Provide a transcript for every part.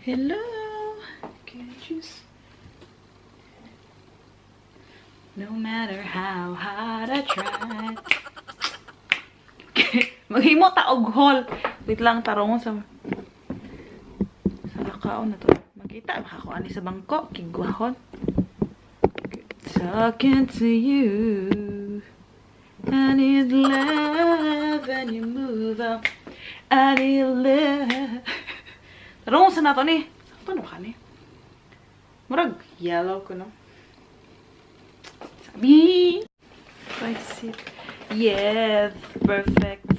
Hello. Can you just... No matter how hard I try. Maghimo ta og hall. Wait lang, tarong sa lakaw na to. Makita makakuha ni sa bangko, kigwahon. Talking to you. I need love and you move up. I need love. Tarong sa nato ni. Paano ka ni? Murag yellow ko no. Sabi. Yes, perfect.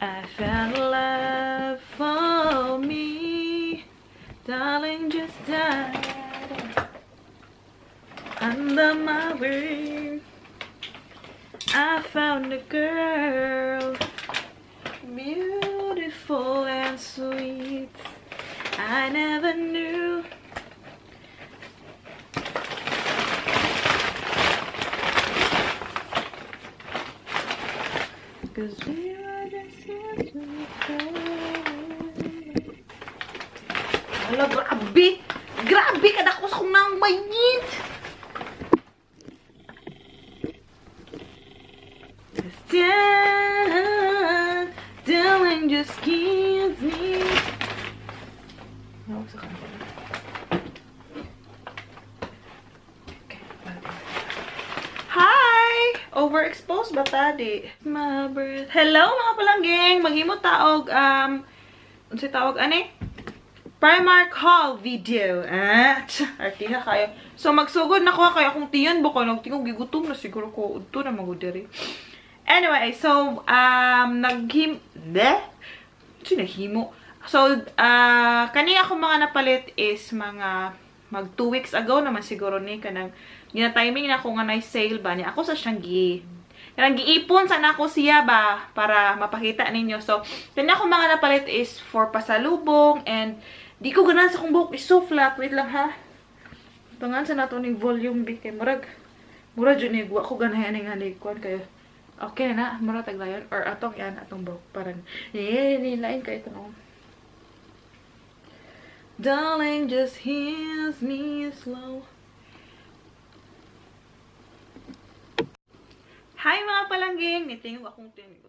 I found love for me. Darling, just died under my wing. I found a girl, beautiful and sweet. I never knew. Cause we are just here to Hala, grabe! Grabe! Kadakos akong nang mayit! Darling, just kiss me. Hi! Overexposed ba tadi? My breath. Hello mga palangging! Maghimo taog, unsay tawag ani? Primark haul video. Artiha kayo. So magsugod na ko kay akong tiyan baka nagtingog gigutom na siguro ko udto na magudiri. Anyway, so sinahimo. So kani ako mga napalit is mga mag 2 weeks ago naman siguro ni kanang gina-timing na ako nga na sale ba ni ako sa siyang giipon sana ako siya ba para mapakita ninyo. So kani ako mga napalit is for pasalubong and di ko ganan sa kong buhok is so flat. Wait lang ha. Tungan sa nato ning volume bi kay murag jud ni ko ganahan nga ni kuan kayo. Okay na, mura taglayon or atong yan atong buhok parang nilain kay ito no. Darling, just hears me slow. Hi mga palangging, nitingog akong tinig.